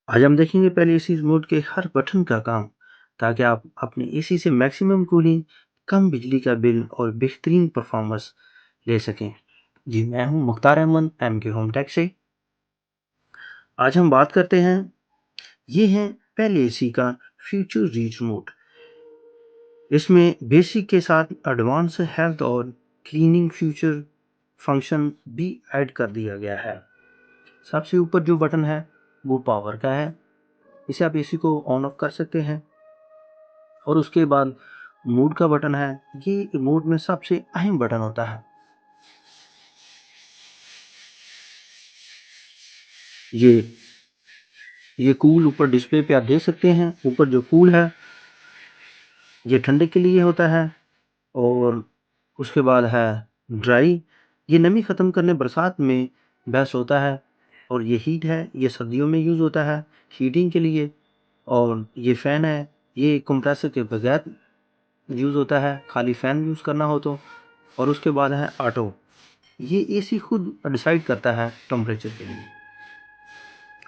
आज हम देखेंगे पहले एसी रिमोट के हर बटन का काम, ताकि आप अपने एसी से मैक्सिमम कूलिंग, कम बिजली का बिल और बेहतरीन परफॉर्मेंस ले सकें। जी, मैं हूं मुख्तार अहमद एम के होम टेक से। आज हम बात करते हैं, ये है पहले एसी का फ्यूचर रीच रिमोट। इसमें बेसिक के साथ एडवांस हेल्थ और क्लीनिंग फ्यूचर फंक्शन भी ऐड कर दिया गया है। सबसे ऊपर जो बटन है वो पावर का है, इसे आप एसी को ऑन ऑफ कर सकते हैं। और उसके बाद मोड का बटन है, ये मोड में सबसे अहम बटन होता है। ये ये कूल ऊपर डिस्प्ले पे आप देख सकते हैं। ऊपर जो कूल है ये ठंडे के लिए होता है, और उसके बाद है ड्राई, ये नमी ख़त्म करने बरसात में बेस्ट होता है। और ये हीट है, ये सर्दियों में यूज़ होता है हीटिंग के लिए। और ये फ़ैन है, ये कंप्रेसर के बगैर यूज़ होता है, खाली फ़ैन यूज़ करना हो तो। और उसके बाद है ऑटो, ये एसी खुद डिसाइड करता है टेम्परेचर के लिए।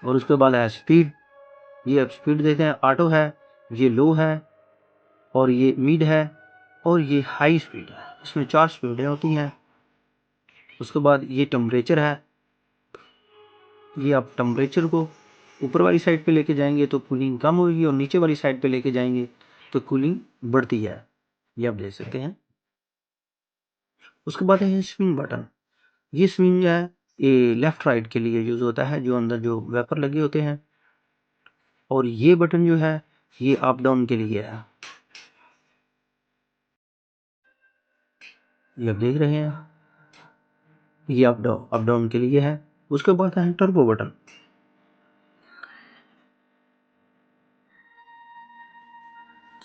और उसके बाद है स्पीड, ये अब स्पीड देते हैं। ऑटो है, ये लो है, और ये मिड है, और ये हाई स्पीड है। इसमें 4 स्पीडें होती हैं। उसके बाद ये टेम्परेचर है, ये आप टेम्परेचर को ऊपर वाली साइड पे लेके जाएंगे तो कूलिंग कम होगी, और नीचे वाली साइड पे लेके जाएंगे तो कूलिंग बढ़ती है, ये आप देख सकते हैं। उसके बाद है स्विंग बटन, ये स्विंग है, ये लेफ्ट राइट के लिए यूज़ होता है, जो अंदर जो वेपर लगे होते हैं। और ये बटन जो है ये अप डाउन के लिए है, ये आप देख रहे हैं, ये अप डाउन के लिए है। उसके बाद है टर्बो बटन,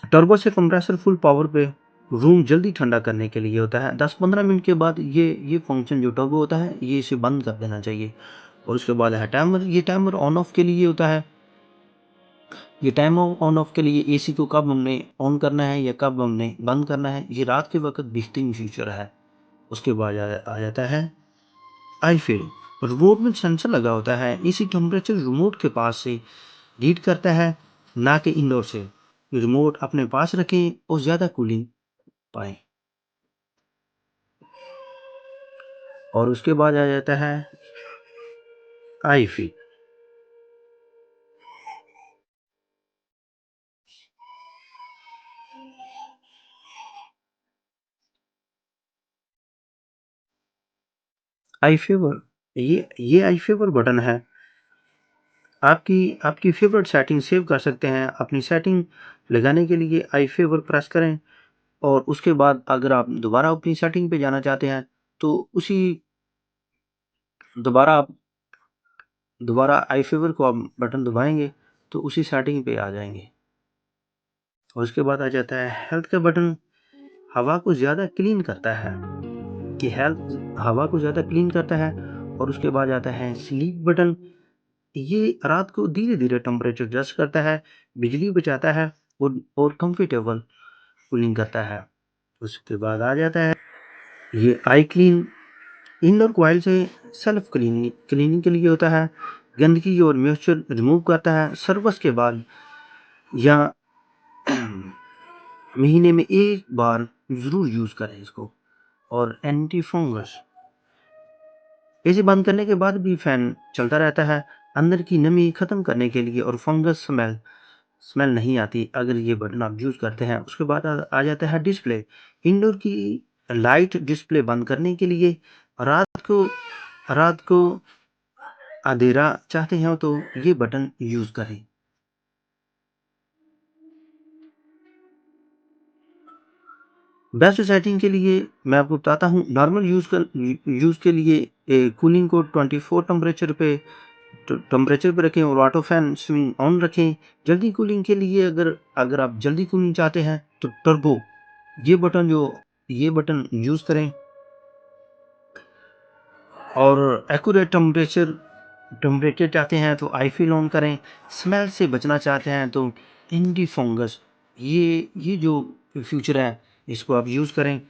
टर्बो से कंप्रेसर फुल पावर पे रूम जल्दी ठंडा करने के लिए होता है। 10-15 मिनट के बाद ये फंक्शन जो टर्बो होता है ये इसे बंद कर देना चाहिए। और उसके बाद है टाइमर, ये टाइमर ऑन ऑफ के लिए होता है। ये टाइम ऑन ऑफ के लिए एसी को कब हमने ऑन करना है या कब हमने बंद करना है, ये रात के वक्त बेहतरीन फीचर है। उसके बाद आ जाता है आई फील, रिमोट में सेंसर लगा होता है, इसी टेम्परेचर रिमोट के पास से रीड करता है, ना कि इंडोर से। रिमोट अपने पास रखें और ज़्यादा कूलिंग पाएं। और उसके बाद आ जाता है आई फील, आई फेवर, ये आई फेवर बटन है। आपकी आपकी फेवरेट सेटिंग सेव कर सकते हैं। अपनी सेटिंग लगाने के लिए आई फेवर प्रेस करें, और उसके बाद अगर आप दोबारा अपनी सेटिंग पे जाना चाहते हैं तो उसी दोबारा आप दोबारा आई फेवर को आप बटन दबाएंगे तो उसी सेटिंग पे आ जाएंगे। और उसके बाद आ जाता है हेल्थ का बटन, हवा को ज़्यादा क्लीन करता है, कि हेल्थ हवा को ज़्यादा क्लीन करता है। और उसके बाद आता है स्लीप बटन, ये रात को धीरे धीरे टेम्परेचर एडजस्ट करता है, बिजली बचाता है, और कंफर्टेबल कूलिंग करता है। उसके बाद आ जाता है ये आई क्लीन, इनडोर कॉइल से सेल्फ क्लीनिंग क्लीनिंग के लिए होता है, गंदगी और मॉइस्चर रिमूव करता है। सर्विस के बाद या महीने में एक बार ज़रूर यूज़ करें इसको। और एंटी फंगस, एसी बंद करने के बाद भी फैन चलता रहता है, अंदर की नमी ख़त्म करने के लिए, और फंगस स्मेल स्मेल नहीं आती अगर ये बटन आप यूज़ करते हैं। उसके बाद आ जाता है डिस्प्ले, इंडोर की लाइट डिस्प्ले बंद करने के लिए। रात को अंधेरा चाहते हैं तो ये बटन यूज़ करें। बेस्ट सेटिंग के लिए मैं आपको बताता हूँ, नॉर्मल यूज़ के लिए कूलिंग को 24 टेम्परेचर पे रखें, और ऑटो फैन स्विंग ऑन रखें। जल्दी कूलिंग के लिए अगर अगर आप जल्दी कूलिंग चाहते हैं तो टर्बो, ये बटन जो ये बटन यूज़ करें। और एक्यूरेट टेम्परेचर चाहते हैं तो आई फील ऑन करें। स्मेल से बचना चाहते हैं तो एंटी फंगस, ये जो फीचर है इसको आप यूज़ करें।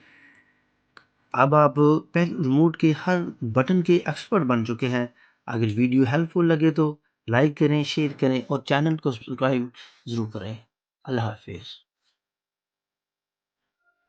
अब आप पेन रिमोट के हर बटन के एक्सपर्ट बन चुके हैं। अगर वीडियो हेल्पफुल लगे तो लाइक करें, शेयर करें और चैनल को सब्सक्राइब ज़रूर करें। अल्लाह हाफ़िज़।